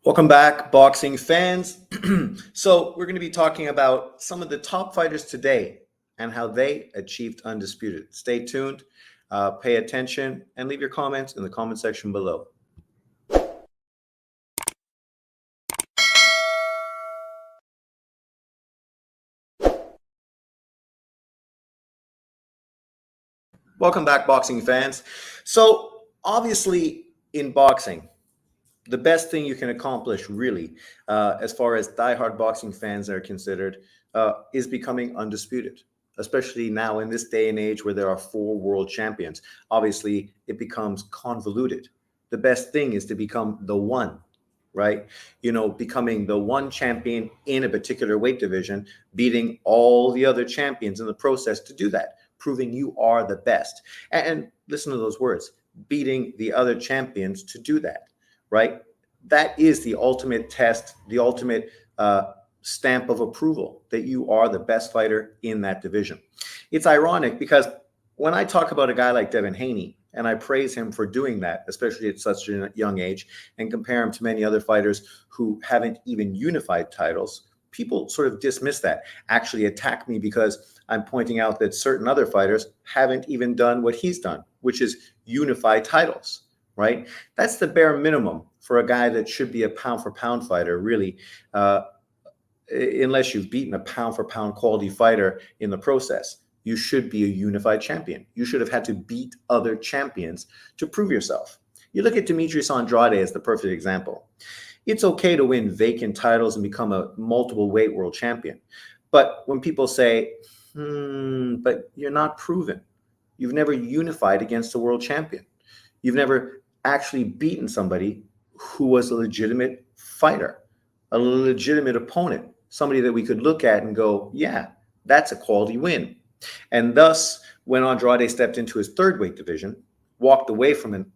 Welcome back, boxing fans. So we're going to be talking about some of the top fighters today and how they achieved undisputed. Stay tuned, pay attention, and leave your comments in the comment section below. Welcome back, boxing fans. So obviously in boxing, the best thing you can accomplish really, as far as diehard boxing fans are considered, is becoming undisputed, especially now in this day and age where there are 4 world champions. Obviously it becomes convoluted. The best thing is to become the one, right? Becoming the one champion in a particular weight division, beating all the other champions in the process to do that, proving you are the best. And listen to those words, beating the other champions to do that. Right? That is the ultimate test, the ultimate stamp of approval that you are the best fighter in that division. It's ironic because when I talk about a guy like Devin Haney and I praise him for doing that, especially at such a young age, and compare him to many other fighters who haven't even unified titles, people sort of dismiss that, actually attack me because I'm pointing out that certain other fighters haven't even done what he's done, which is unify titles. Right? That's the bare minimum for a guy that should be a pound for pound fighter, really, unless you've beaten a pound for pound quality fighter in the process. You should be a unified champion. You should have had to beat other champions to prove yourself. You look at Demetrius Andrade as the perfect example. It's okay to win vacant titles and become a multiple weight world champion. But when people say, but you're not proven, you've never unified against a world champion. You've never actually beaten somebody who was a legitimate fighter, a legitimate opponent, somebody that we could look at and go, yeah, that's a quality win. And thus, when Andrade stepped into his 3rd weight division, walked away from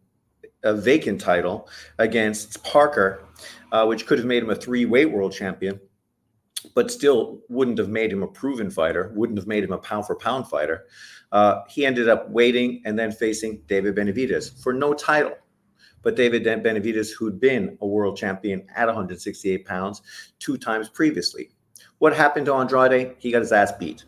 a vacant title against Parker, which could have made him a 3-weight world champion, but still wouldn't have made him a proven fighter, wouldn't have made him a pound for pound fighter. He ended up waiting and then facing David Benavidez for no title. But David Benavidez, who'd been a world champion at 168 pounds 2 times previously. What happened to Andrade? He got his ass beat.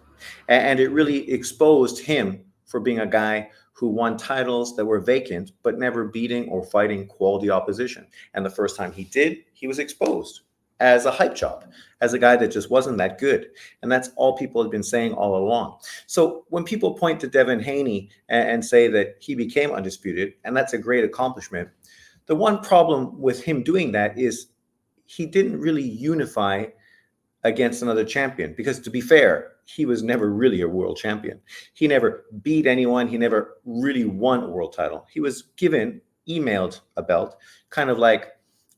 And it really exposed him for being a guy who won titles that were vacant, but never beating or fighting quality opposition. And the first time he did, he was exposed as a hype job, as a guy that just wasn't that good. And that's all people have been saying all along. So when people point to Devin Haney and say that he became undisputed, and that's a great accomplishment, the one problem with him doing that is he didn't really unify against another champion, because to be fair, he was never really a world champion. He never beat anyone. He never really won a world title. He was emailed a belt, kind of like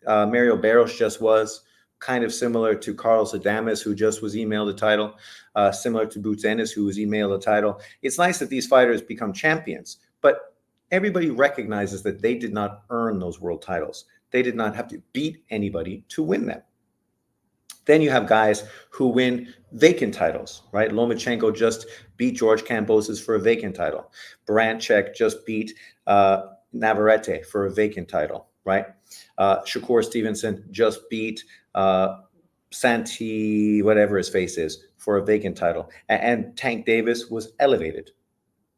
Mario Barros just was, kind of similar to Carlos Adames, who just was emailed a title, similar to Boots Ennis, who was emailed a title. It's nice that these fighters become champions, but everybody recognizes that they did not earn those world titles. They did not have to beat anybody to win them. Then you have guys who win vacant titles, right? Lomachenko just beat George Kambosos for a vacant title. Baranchek just beat Navarrete for a vacant title, right? Shakur Stevenson just beat Santi, whatever his face is, for a vacant title. And Tank Davis was elevated,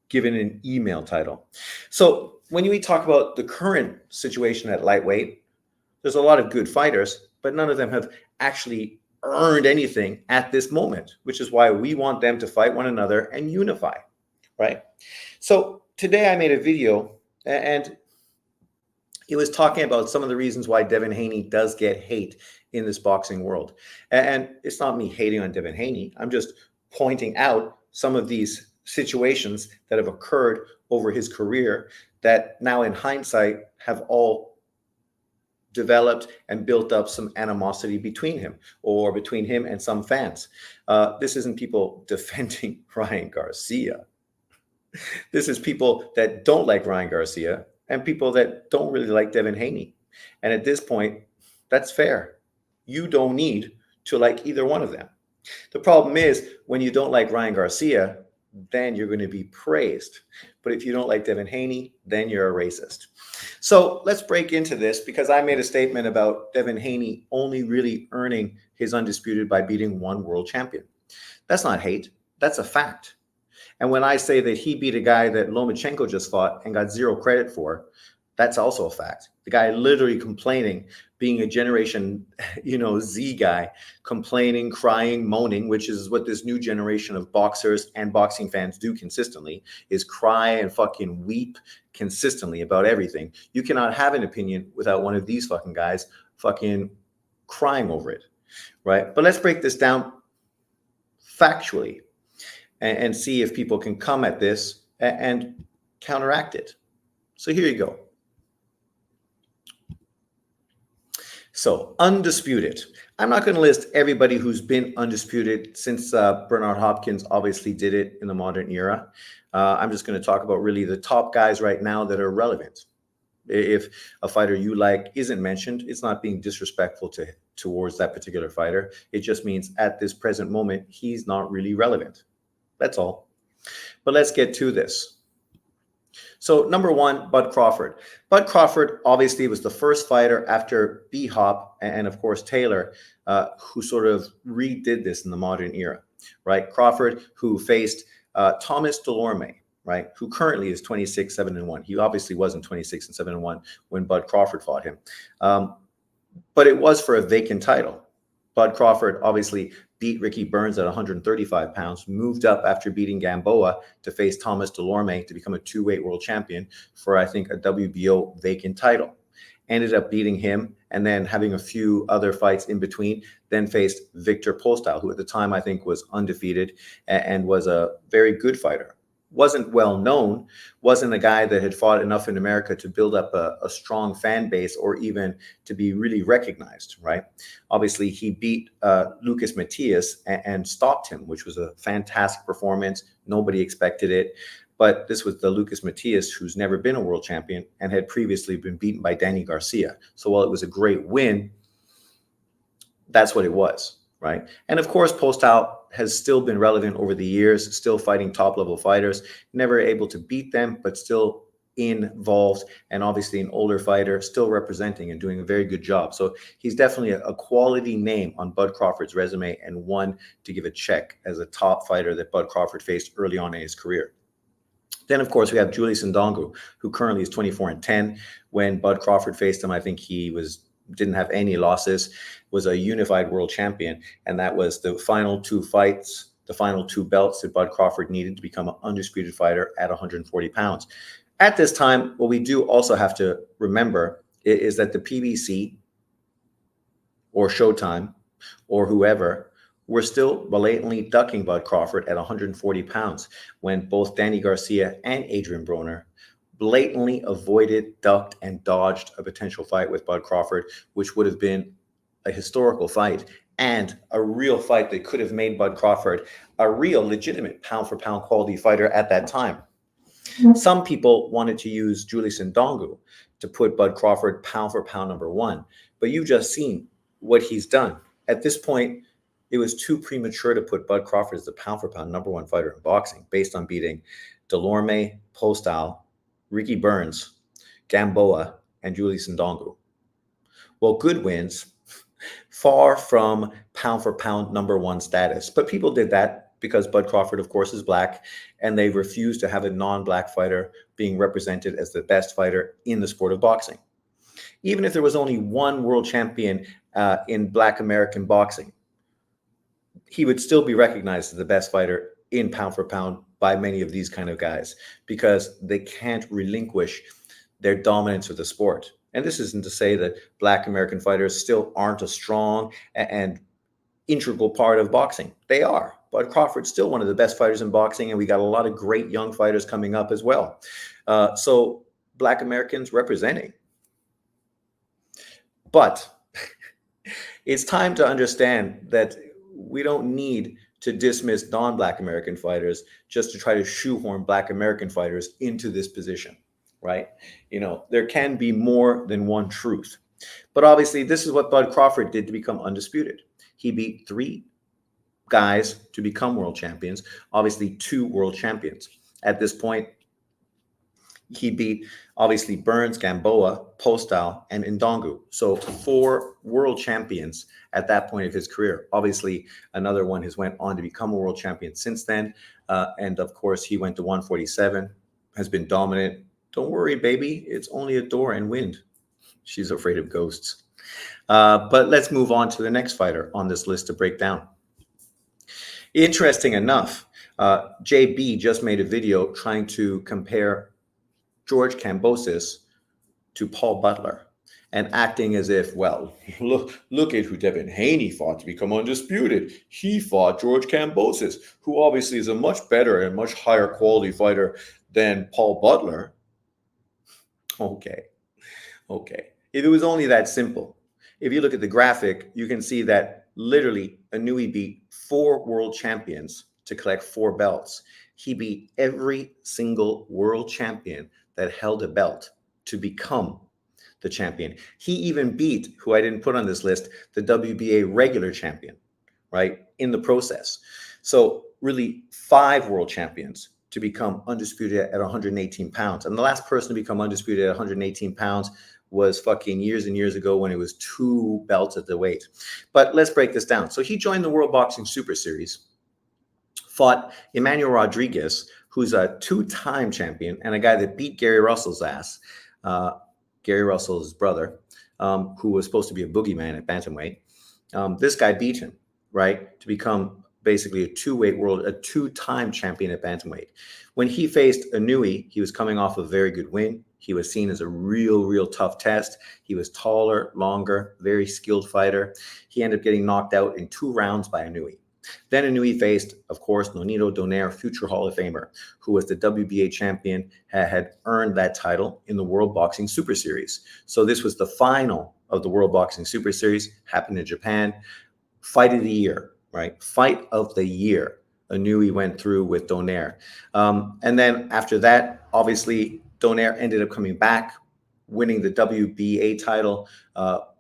given an email title. So when we talk about the current situation at lightweight, there's a lot of good fighters, but none of them have actually earned anything at this moment, which is why we want them to fight one another and unify, right? So today I made a video and it was talking about some of the reasons why Devin Haney does get hate in this boxing world. And it's not me hating on Devin Haney. I'm just pointing out some of these situations that have occurred over his career that now in hindsight have all developed and built up some animosity between him or between him and some fans. This isn't people defending Ryan Garcia. This is people that don't like Ryan Garcia and people that don't really like Devin Haney. And at this point, that's fair. You don't need to like either one of them. The problem is when you don't like Ryan Garcia, then you're going to be praised. But if you don't like Devin Haney, then you're a racist. So let's break into this, because I made a statement about Devin Haney only really earning his undisputed by beating one world champion. That's not hate. That's a fact. And when I say that he beat a guy that Lomachenko just fought and got zero credit for, that's also a fact. The guy literally complaining, being a generation, Z guy, complaining, crying, moaning, which is what this new generation of boxers and boxing fans do consistently, is cry and fucking weep consistently about everything. You cannot have an opinion without one of these fucking guys fucking crying over it, right? But let's break this down factually and see if people can come at this and counteract it. So here you go. So undisputed. I'm not going to list everybody who's been undisputed since Bernard Hopkins obviously did it in the modern era. I'm just going to talk about really the top guys right now that are relevant. If a fighter you like isn't mentioned, it's not being disrespectful towards that particular fighter. It just means at this present moment, he's not really relevant. That's all. But let's get to this. So number one, Bud Crawford. Bud Crawford obviously was the first fighter after B-Hop and of course Taylor who sort of redid this in the modern era, right? Crawford, who faced Thomas Delorme, right? Who currently is 26-7-1. He obviously wasn't 26-7-1 when Bud Crawford fought him. But it was for a vacant title. Bud Crawford obviously beat Ricky Burns at 135 pounds, moved up after beating Gamboa to face Thomas Delorme to become a two-weight world champion for, I think, a WBO vacant title. Ended up beating him and then having a few other fights in between, then faced Victor Postol, who at the time I think was undefeated and was a very good fighter. Wasn't well known, wasn't a guy that had fought enough in America to build up a strong fan base or even to be really recognized, right? Obviously, he beat Lucas Matias and stopped him, which was a fantastic performance. Nobody expected it. But this was the Lucas Matias who's never been a world champion and had previously been beaten by Danny Garcia. So while it was a great win, that's what it was, right? And of course, Postol has still been relevant over the years, still fighting top-level fighters, never able to beat them, but still involved, and obviously an older fighter, still representing and doing a very good job. So he's definitely a quality name on Bud Crawford's resume and one to give a check as a top fighter that Bud Crawford faced early on in his career. Then, of course, we have Julius Ndongo, who currently is 24-10. When Bud Crawford faced him, I think he didn't have any losses, was a unified world champion. And that was the final two fights, the final two belts that Bud Crawford needed to become an undisputed fighter at 140 pounds. At this time, what we do also have to remember is that the PBC or Showtime or whoever were still blatantly ducking Bud Crawford at 140 pounds when both Danny Garcia and Adrian Broner blatantly avoided, ducked, and dodged a potential fight with Bud Crawford, which would have been a historical fight and a real fight that could have made Bud Crawford a real legitimate pound-for-pound quality fighter at that time. Some people wanted to use Julius Ndongo to put Bud Crawford pound-for-pound number one, but you've just seen what he's done. At this point, it was too premature to put Bud Crawford as the pound-for-pound number one fighter in boxing based on beating Delorme, Postol, Ricky Burns, Gamboa, and Julius Ndongo. Well, good wins, far from pound-for-pound number one status. But people did that because Bud Crawford, of course, is black, and they refused to have a non-black fighter being represented as the best fighter in the sport of boxing. Even if there was only one world champion in Black American boxing, he would still be recognized as the best fighter in pound for pound by many of these kind of guys because they can't relinquish their dominance of the sport. And this isn't to say that Black American fighters still aren't a strong and integral part of boxing. They are. Bud Crawford's still one of the best fighters in boxing, and we got a lot of great young fighters coming up as well. So Black Americans representing. But it's time to understand that we don't need to dismiss non-Black American fighters just to try to shoehorn Black American fighters into this position, right? You know, there can be more than one truth. But obviously, this is what Bud Crawford did to become undisputed. He beat 3 guys to become world champions, obviously 2 world champions. At this point, He beat obviously Burns, Gamboa, Postal, and Ndongu. So 4 world champions at that point of his career. Obviously, another one has went on to become a world champion since then. And of course, he went to 147, has been dominant. Don't worry, baby. It's only a door and wind. She's afraid of ghosts. But let's move on to the next fighter on this list to break down. Interesting enough, JB just made a video trying to compare George Kambosos to Paul Butler and acting as if, well, look at who Devin Haney fought to become undisputed. He fought George Kambosos, who obviously is a much better and much higher quality fighter than Paul Butler. Okay. If it was only that simple, if you look at the graphic, you can see that literally Inoue beat 4 world champions to collect 4 belts. He beat every single world champion that held a belt to become the champion. He even beat, who I didn't put on this list, the WBA regular champion, right, in the process. So really 5 world champions to become undisputed at 118 pounds. And the last person to become undisputed at 118 pounds was fucking years and years ago when it was 2 belts at the weight. But let's break this down. So he joined the World Boxing Super Series, fought Emmanuel Rodriguez, who's a 2-time champion and a guy that beat Gary Russell's ass. Gary Russell's brother, who was supposed to be a boogeyman at bantamweight. This guy beat him, right, to become basically a 2-time champion at bantamweight. When he faced Inoue, he was coming off a very good win. He was seen as a real tough test. He was taller, longer, very skilled fighter. He ended up getting knocked out in 2 rounds by Inoue. Then Inoue faced, of course, Nonito Donaire, future Hall of Famer, who was the WBA champion, had earned that title in the World Boxing Super Series. So this was the final of the World Boxing Super Series, happened in Japan. Fight of the year, right? Fight of the year. Inoue went through with Donaire. And then after that, obviously, Donaire ended up coming back, winning the WBA title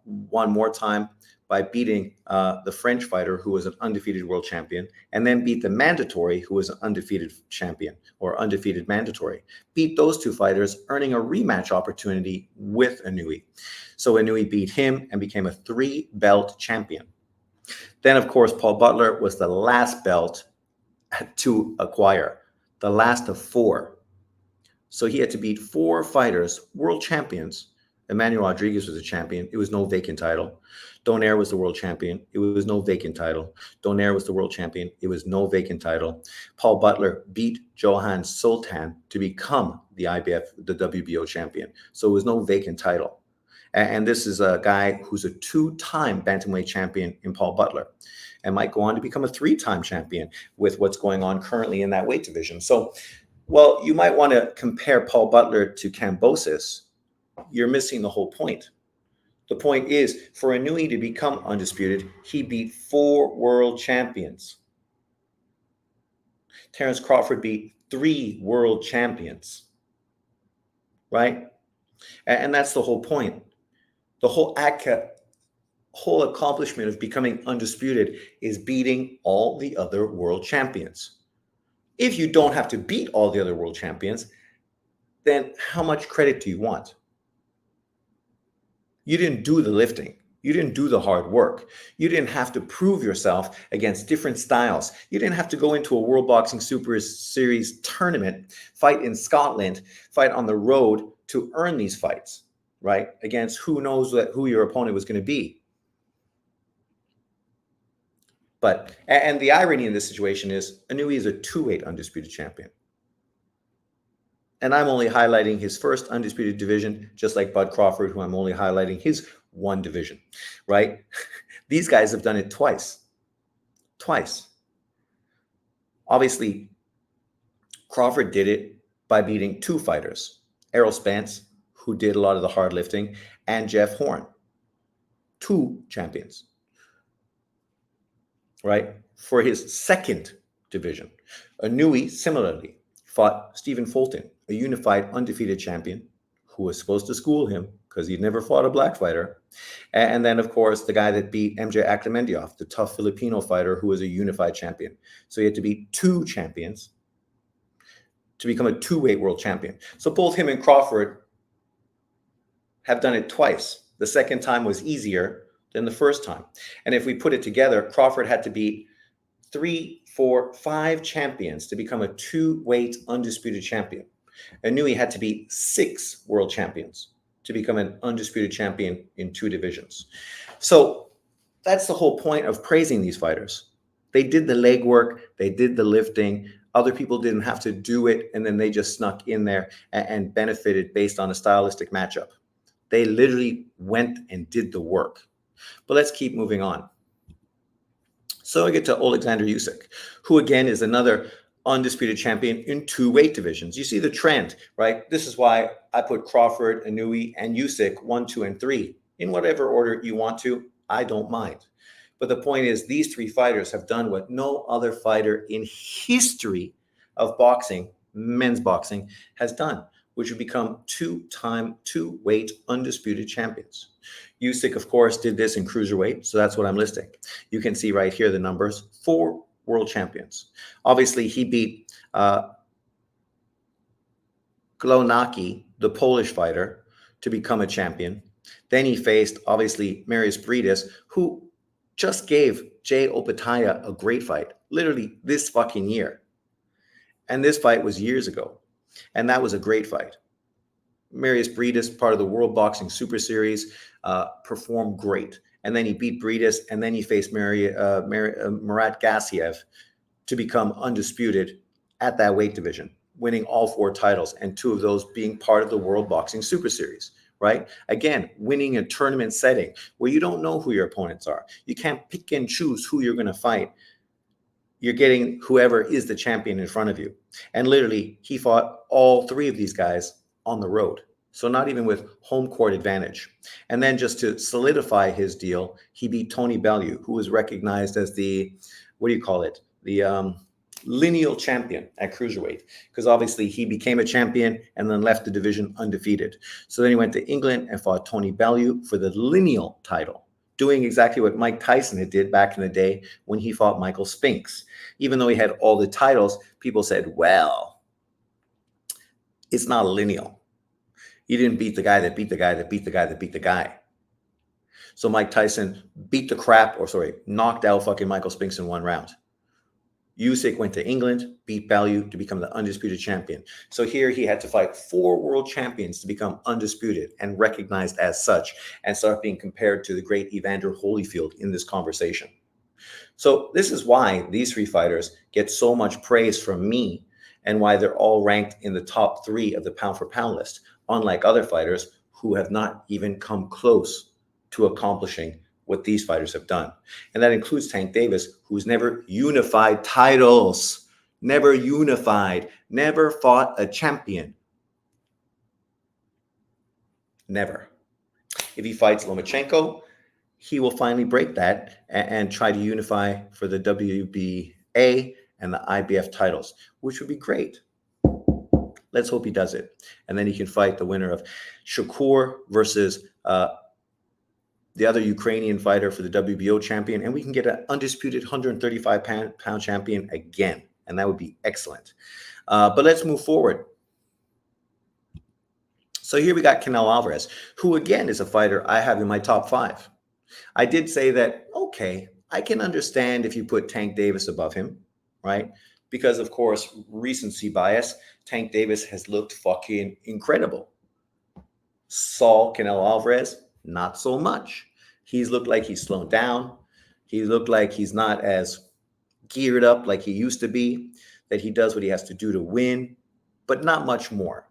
one more time by beating the French fighter who was an undefeated world champion, and then beat the mandatory who was an undefeated champion or undefeated mandatory. Beat those 2 fighters, earning a rematch opportunity with Inoue. So Inoue beat him and became a 3-belt champion. Then, of course, Paul Butler was the last belt to acquire, the last of 4. So he had to beat 4 fighters, world champions. Emmanuel Rodriguez was a champion. It was no vacant title. Donaire was the world champion. It was no vacant title. Donaire was the world champion. It was no vacant title. Paul Butler beat Johan Sultan to become the IBF, the WBO champion. So it was no vacant title. And this is a guy who's a 2-time bantamweight champion in Paul Butler and might go on to become a 3-time champion with what's going on currently in that weight division. So, well, you might want to compare Paul Butler to Kambosos. You're missing the whole point. The point is, for Inoue to become undisputed, he beat 4 world champions. Terence Crawford beat 3 world champions, right? And that's the whole point. The whole accomplishment of becoming undisputed is beating all the other world champions. If you don't have to beat all the other world champions, then how much credit do you want? You didn't do the lifting. You didn't do the hard work. You didn't have to prove yourself against different styles. You didn't have to go into a World Boxing Super Series tournament, fight in Scotland, fight on the road to earn these fights, right? Against who knows who your opponent was going to be. But, and the irony in this situation is Inoue is a 2-weight undisputed champion. And I'm only highlighting his first undisputed division, just like Bud Crawford, who I'm only highlighting his 1 division, right? These guys have done it twice. Obviously, Crawford did it by beating 2 fighters, Errol Spence, who did a lot of the hard lifting, and Jeff Horn, 2 champions, right? For his 2nd division. Inoue, similarly, fought Stephen Fulton, a unified undefeated champion who was supposed to school him because he'd never fought a black fighter. And then, of course, the guy that beat MJ Akhmedov, the tough Filipino fighter who was a unified champion. So he had to beat 2 champions. to become a two-weight world champion. So both him and Crawford have done it twice. The second time was easier than the first time. And if we put it together, Crawford had to beat 3, 4, 5 champions to become a two-weight undisputed champion. Inoue had to beat 6 world champions to become an undisputed champion in 2 divisions. So that's the whole point of praising these fighters. They did the legwork, they did the lifting. Other people didn't have to do it, and then they just snuck in there and benefited based on a stylistic matchup. They literally went and did the work. But let's keep moving on. So I get to Alexander Usyk, who again is another undisputed champion in 2 weight divisions. You see the trend, right? This is why I put Crawford, Inoue, and Usyk 1, 2, and 3 in whatever order you want to. I don't mind. But the point is, these 3 fighters have done what no other fighter in history of boxing, men's boxing, has done, which would become 2-time 2-weight undisputed champions. Usyk, of course, did this in cruiserweight, so that's what I'm listing. You can see right here the numbers: 4 world champions. Obviously, he beat Glonaki, the Polish fighter, to become a champion. Then he faced, obviously, Marius Briedis, who just gave Jay Opetaia a great fight, literally this fucking year. And this fight was years ago, and that was a great fight. Marius Briedis, part of the World Boxing Super Series, performed great. And then he beat Briedis, and then he faced Murat Gassiev to become undisputed at that weight division, winning all 4 titles, and 2 of those being part of the World Boxing Super Series, right? Again, winning a tournament setting where you don't know who your opponents are. You can't pick and choose who you're going to fight. You're getting whoever is the champion in front of you. And literally, he fought all 3 of these guys on the road. So not even with home court advantage. And then just to solidify his deal, he beat Tony Bellew, who was recognized as the, what do you call it? The lineal champion at cruiserweight, because obviously he became a champion and then left the division undefeated. So then he went to England and fought Tony Bellew for the lineal title, doing exactly what Mike Tyson had did back in the day when he fought Michael Spinks. Even though he had all the titles, people said, well, it's not a lineal. He didn't beat the guy that beat the guy that beat the guy that beat the guy. So Mike Tyson knocked out fucking Michael Spinks in 1 round. Usyk went to England, beat Bellew to become the undisputed champion. So here he had to fight 4 world champions to become undisputed and recognized as such, and start being compared to the great Evander Holyfield in this conversation. So this is why these 3 fighters get so much praise from me, and why they're all ranked in the top 3 of the pound for pound list, unlike other fighters who have not even come close to accomplishing what these fighters have done. And that includes Tank Davis, who's never unified titles, never unified, never fought a champion. Never. If he fights Lomachenko, he will finally break that and try to unify for the WBA and the IBF titles, which would be great. Let's hope he does it. And then he can fight the winner of Shakur versus the other Ukrainian fighter for the WBO champion. And we can get an undisputed 135-pound champion again. And that would be excellent. But let's move forward. So here we got Canelo Alvarez, who again is a fighter I have in my top 5. I did say that, okay, I can understand if you put Tank Davis above him, right? Because, of course, recency bias, Tank Davis has looked fucking incredible. Saul Canelo Alvarez, not so much. He's looked like he's slowed down. He looked like he's not as geared up like he used to be, that he does what he has to do to win, but not much more.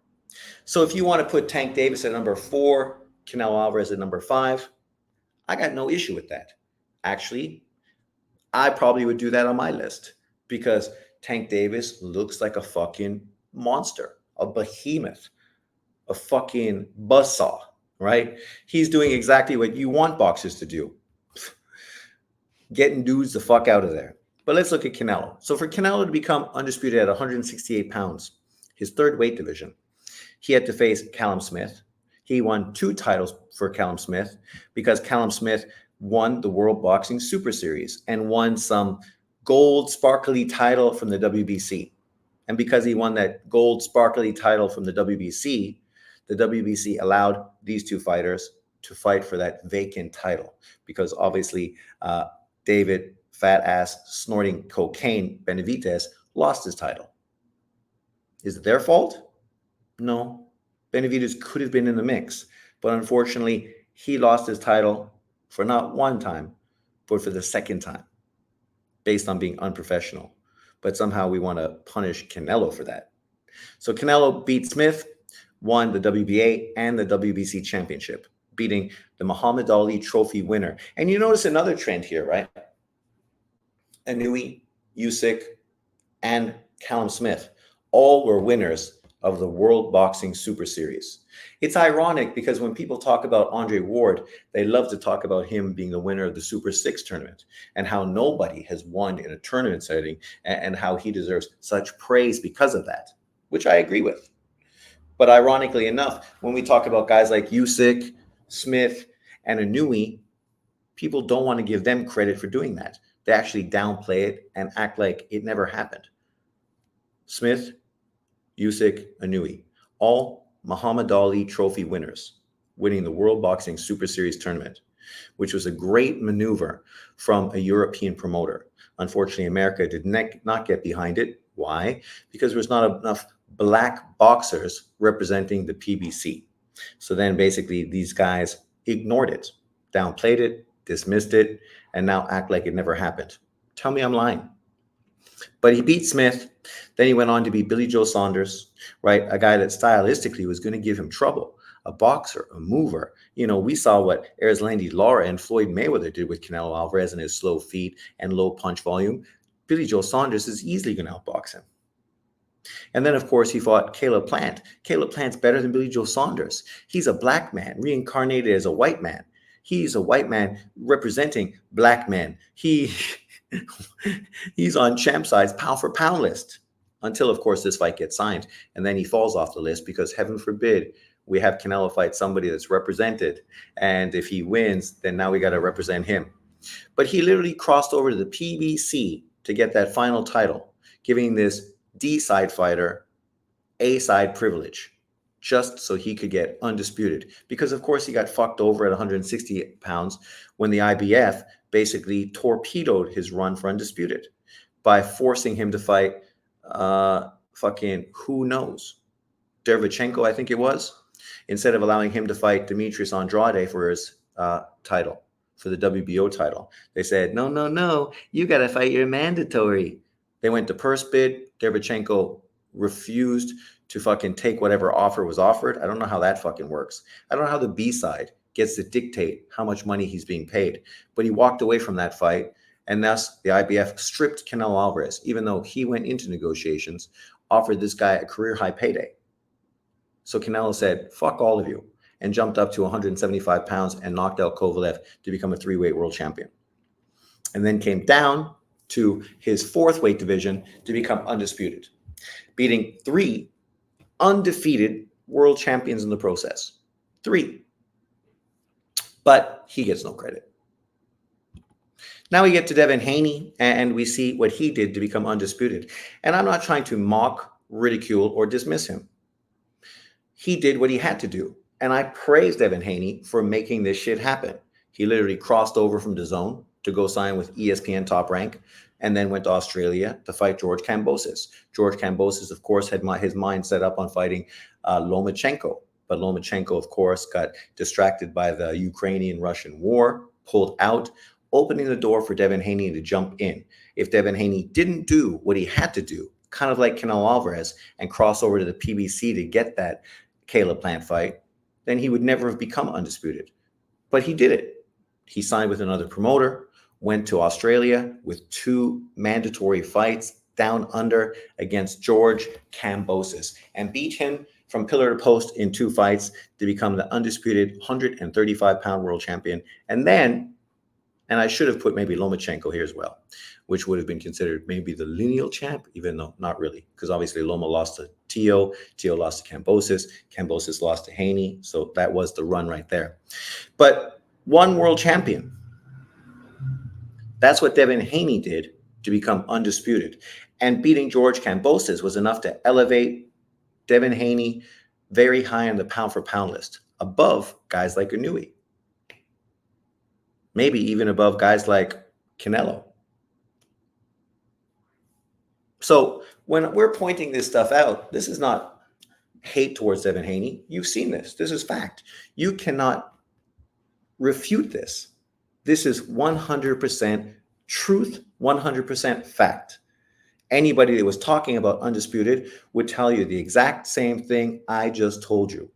So if you want to put Tank Davis at number 4, Canelo Alvarez at number 5, I got no issue with that. Actually, I probably would do that on my list, because Tank Davis looks like a fucking monster, a behemoth, a fucking buzzsaw, right? He's doing exactly what you want boxers to do. Getting dudes the fuck out of there. But let's look at Canelo. So for Canelo to become undisputed at 168 pounds, his 3rd weight division, he had to face Callum Smith. He won 2 titles for Callum Smith because Callum Smith won the World Boxing Super Series and won some gold sparkly title from the WBC. And because he won that gold sparkly title from the WBC allowed these two fighters to fight for that vacant title, because obviously David fat ass snorting cocaine Benavidez lost his title. Is it their fault? No. Benavidez could have been in the mix, but unfortunately he lost his title for not one time, but for the second time, based on being unprofessional. But somehow we want to punish Canelo for that. So Canelo beat Smith, won the WBA and the WBC championship, beating the Muhammad Ali Trophy winner. And you notice another trend here, right? Inoue, Usyk, and Callum Smith all were winners of the World Boxing Super Series. It's ironic because when people talk about Andre Ward, they love to talk about him being the winner of the Super 6 tournament and how nobody has won in a tournament setting and how he deserves such praise because of that, which I agree with. But ironically enough, when we talk about guys like Usyk, Smith, and Inoue, people don't want to give them credit for doing that. They actually downplay it and act like it never happened. Smith, Usyk, Inoue, all Muhammad Ali Trophy winners, winning the World Boxing Super Series tournament, which was a great maneuver from a European promoter. Unfortunately, America did not get behind it. Why? Because there was not enough black boxers representing the PBC. So then basically these guys ignored it, downplayed it, dismissed it, and now act like it never happened. Tell me I'm lying. But he beat Smith. Then he went on to beat Billy Joe Saunders, right? A guy that stylistically was going to give him trouble. A boxer, a mover. You know, we saw what Erislandy Lara and Floyd Mayweather did with Canelo Alvarez and his slow feet and low punch volume. Billy Joe Saunders is easily going to outbox him. And then, of course, he fought Caleb Plant. Caleb Plant's better than Billy Joe Saunders. He's a black man reincarnated as a white man. He's a white man representing black men. He's on champ side's pound for pound list until, of course, this fight gets signed. And then he falls off the list because, heaven forbid, we have Canelo fight somebody that's represented. And if he wins, then now we got to represent him. But he literally crossed over to the PBC to get that final title, giving this D-side fighter A-side privilege just so he could get undisputed. Because, of course, he got fucked over at 160 pounds when the IBF basically torpedoed his run for undisputed by forcing him to fight fucking who knows, Derevchenko, I think it was, instead of allowing him to fight Demetrius Andrade for his title, for the WBO title. They said, no, you got to fight your mandatory. They went to purse bid. Derevchenko refused to fucking take whatever offer was offered. I don't know how that fucking works. I don't know how the B side gets to dictate how much money he's being paid. But he walked away from that fight, and thus the IBF stripped Canelo Alvarez, even though he went into negotiations, offered this guy a career high payday. So Canelo said, fuck all of you, and jumped up to 175 pounds and knocked out Kovalev to become a 3-weight world champion. And then came down to his 4th weight division to become undisputed, beating 3 undefeated world champions in the process. 3. But he gets no credit. Now we get to Devin Haney, and we see what he did to become undisputed. And I'm not trying to mock, ridicule, or dismiss him. He did what he had to do. And I praise Devin Haney for making this shit happen. He literally crossed over from DAZN to go sign with ESPN Top Rank, and then went to Australia to fight George Kambosos. George Kambosos, of course, had his mind set up on fighting Lomachenko. But Lomachenko, of course, got distracted by the Ukrainian-Russian war, pulled out, opening the door for Devin Haney to jump in. If Devin Haney didn't do what he had to do, kind of like Canelo Alvarez, and cross over to the PBC to get that Caleb Plant fight, then he would never have become undisputed. But he did it. He signed with another promoter, went to Australia with 2 mandatory fights down under against George Kambosos, and beat him from pillar to post in 2 fights to become the undisputed 135-pound world champion. And then, and I should have put maybe Lomachenko here as well, which would have been considered maybe the lineal champ, even though not really, because obviously Loma lost to Tio lost to Kambosos lost to Haney, so that was the run right there. But 1 world champion. That's what Devin Haney did to become undisputed. And beating George Kambosos was enough to elevate Devin Haney very high on the pound for pound list, above guys like Inouye, maybe even above guys like Canelo. So when we're pointing this stuff out, this is not hate towards Devin Haney. You've seen this. This is fact. You cannot refute this. This is 100% truth, 100% fact. Anybody that was talking about Undisputed would tell you the exact same thing I just told you.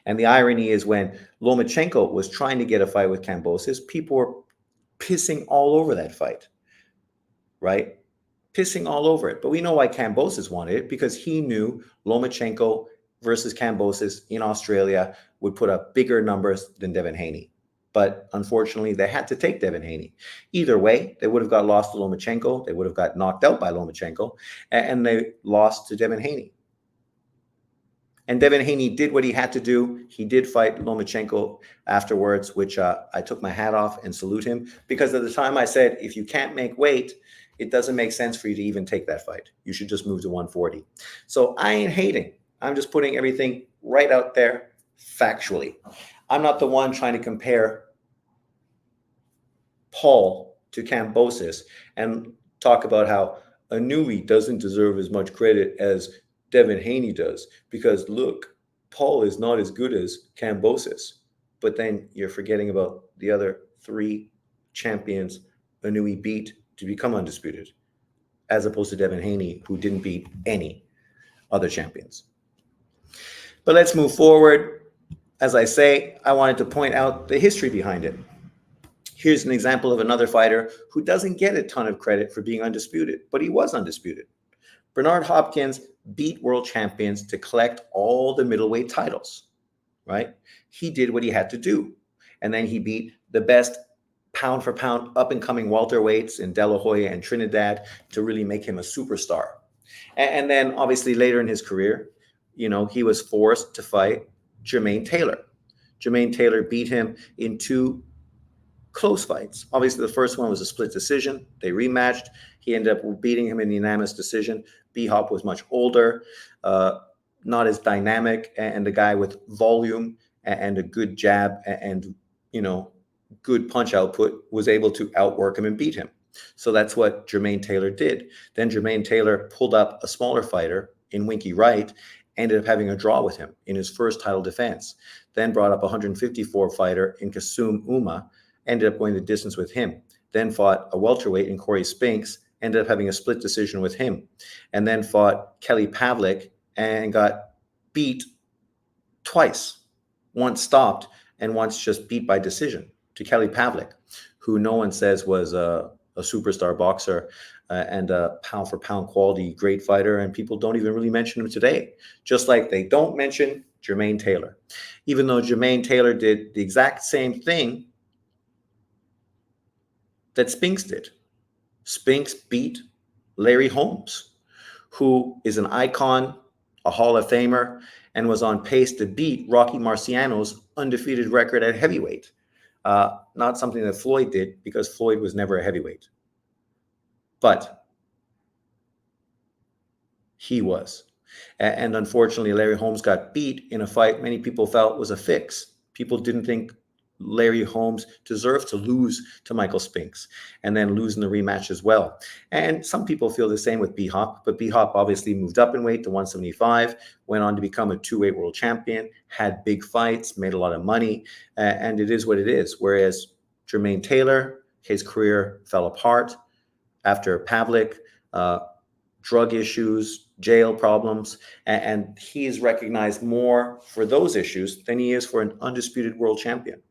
And the irony is when Lomachenko was trying to get a fight with Kambosos, people were pissing all over that fight, right? Pissing all over it. But we know why Kambosos wanted it, because he knew Lomachenko versus Kambosos in Australia would put up bigger numbers than Devin Haney. But unfortunately, they had to take Devin Haney. Either way, they would have got lost to Lomachenko. They would have got knocked out by Lomachenko, and they lost to Devin Haney. And Devin Haney did what he had to do. He did fight Lomachenko afterwards, which I took my hat off and salute him, because at the time I said, if you can't make weight, it doesn't make sense for you to even take that fight. You should just move to 140. So I ain't hating. I'm just putting everything right out there factually. I'm not the one trying to compare Paul to Kambosos and talk about how Inouye doesn't deserve as much credit as Devin Haney does, because look, Paul is not as good as Kambosos. But then you're forgetting about the other 3 champions Inouye beat to become undisputed, as opposed to Devin Haney, who didn't beat any other champions. But let's move forward. As I say, I wanted to point out the history behind it. Here's an example of another fighter who doesn't get a ton of credit for being undisputed, but he was undisputed. Bernard Hopkins beat world champions to collect all the middleweight titles, right? He did what he had to do. And then he beat the best pound for pound up and coming welterweights in De La Hoya and Trinidad to really make him a superstar. And then obviously later in his career, he was forced to fight Jermaine Taylor. Jermaine Taylor beat him in 2 close fights. Obviously, the first one was a split decision. They rematched. He ended up beating him in the unanimous decision. B-Hop was much older, not as dynamic, and the guy with volume and a good jab and good punch output was able to outwork him and beat him. So that's what Jermaine Taylor did. Then Jermaine Taylor pulled up a smaller fighter in Winky Wright, ended up having a draw with him in his first title defense. Then brought up a 154 fighter in Kasum Uma, ended up going the distance with him. Then fought a welterweight in Corey Spinks, ended up having a split decision with him. And then fought Kelly Pavlik and got beat twice. Once stopped and once just beat by decision to Kelly Pavlik, who no one says was a superstar boxer and a pound for pound quality great fighter, and people don't even really mention him today, just like they don't mention Jermaine Taylor. Even though Jermaine Taylor did the exact same thing that Spinks did. Spinks beat Larry Holmes, who is an icon, a Hall of Famer, and was on pace to beat Rocky Marciano's undefeated record at heavyweight. Not something that Floyd did, because Floyd was never a heavyweight. But he was. And unfortunately, Larry Holmes got beat in a fight many people felt was a fix. People didn't think Larry Holmes deserved to lose to Michael Spinks and then lose in the rematch as well. And some people feel the same with B-Hop, but B-Hop obviously moved up in weight to 175, went on to become a 2-weight world champion, had big fights, made a lot of money, and it is what it is. Whereas Jermaine Taylor, his career fell apart after Pavlik, drug issues, jail problems, and he is recognized more for those issues than he is for an undisputed world champion.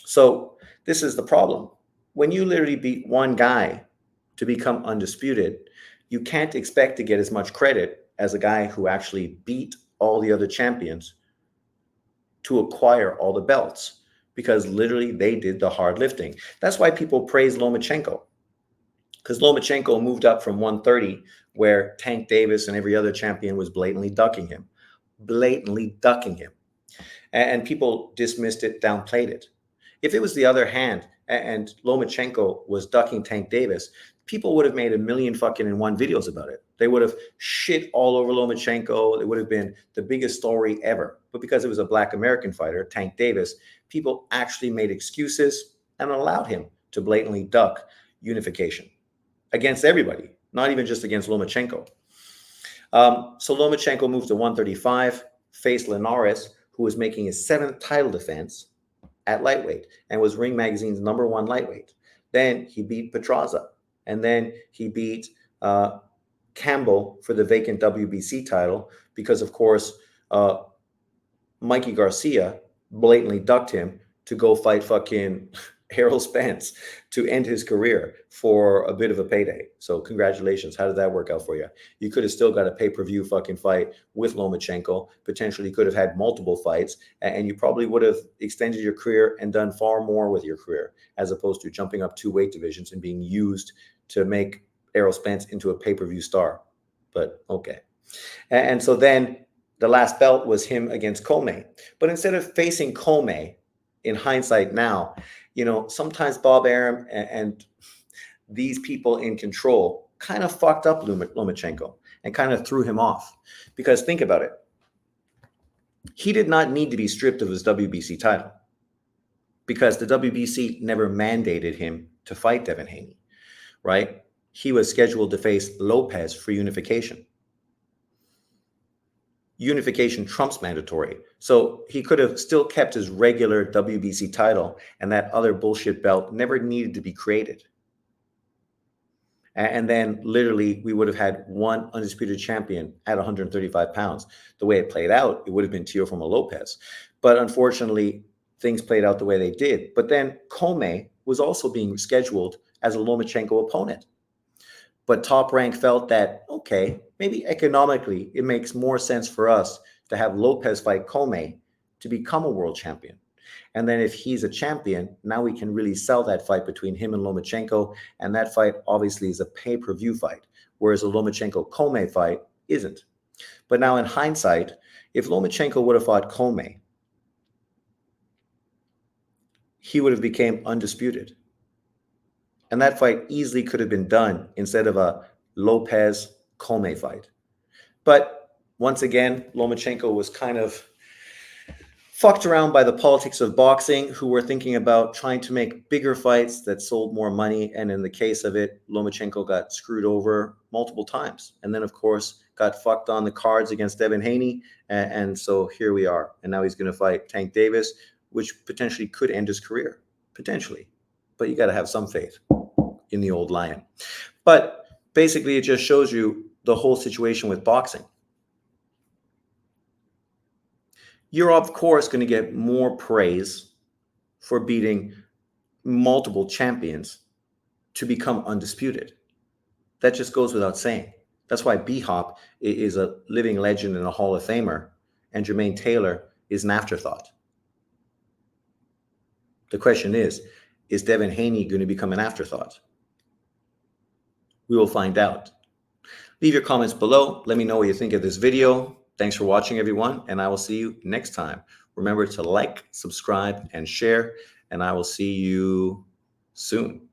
So this is the problem. When you literally beat one guy to become undisputed, you can't expect to get as much credit as a guy who actually beat all the other champions to acquire all the belts, because literally they did the hard lifting. That's why people praise Lomachenko, because Lomachenko moved up from 130, where Tank Davis and every other champion was blatantly ducking him. And people dismissed it, downplayed it. If it was the other hand and Lomachenko was ducking Tank Davis, people would have made a million fucking and one videos about it. They would have shit all over Lomachenko. It would have been the biggest story ever. But because it was a black American fighter, Tank Davis, people actually made excuses and allowed him to blatantly duck unification against everybody, not even just against Lomachenko. So Lomachenko moved to 135, faced Linares, who was making his 7th title defense at lightweight and was Ring Magazine's #1 lightweight. Then he beat Pedraza, and then he beat Campbell for the vacant WBC title because, of course, Mikey Garcia blatantly ducked him to go fight fucking Errol Spence to end his career for a bit of a payday. So congratulations. How did that work out for you? You could have still got a pay-per-view fucking fight with Lomachenko. Potentially could have had multiple fights, and you probably would have extended your career and done far more with your career, as opposed to jumping up 2 weight divisions and being used to make Errol Spence into a pay-per-view star. But okay. And so then the last belt was him against Comey. But instead of facing Comey, in hindsight now, you know, sometimes Bob Arum and these people in control kind of fucked up Lomachenko and kind of threw him off. Because think about it. He did not need to be stripped of his WBC title because the WBC never mandated him to fight Devin Haney, right? He was scheduled to face Lopez for unification. Unification trumps mandatory. So he could have still kept his regular WBC title, and that other bullshit belt never needed to be created. And then literally we would have had one undisputed champion at 135 pounds. The way it played out, it would have been Teofimo Lopez. But unfortunately, things played out the way they did. But then Comey was also being scheduled as a Lomachenko opponent. But Top Rank felt that, okay, maybe economically it makes more sense for us to have Lopez fight Comey to become a world champion. And then if he's a champion, now we can really sell that fight between him and Lomachenko. And that fight obviously is a pay-per-view fight, whereas a Lomachenko-Comey fight isn't. But now in hindsight, if Lomachenko would have fought Comey, he would have become undisputed. And that fight easily could have been done instead of a Lopez-Comey fight. But once again, Lomachenko was kind of fucked around by the politics of boxing, who were thinking about trying to make bigger fights that sold more money. And in the case of it, Lomachenko got screwed over multiple times. And then, of course, got fucked on the cards against Devin Haney. And so here we are. And now he's going to fight Tank Davis, which potentially could end his career. Potentially. But you got to have some faith in the old lion. But basically, it just shows you the whole situation with boxing. You're, of course, going to get more praise for beating multiple champions to become undisputed. That just goes without saying. That's why B-Hop is a living legend and a Hall of Famer, and Jermaine Taylor is an afterthought. The question is Devin Haney going to become an afterthought? We will find out. Leave your comments below. Let me know what you think of this video. Thanks for watching, everyone, and I will see you next time. Remember to like, subscribe, and share, and I will see you soon.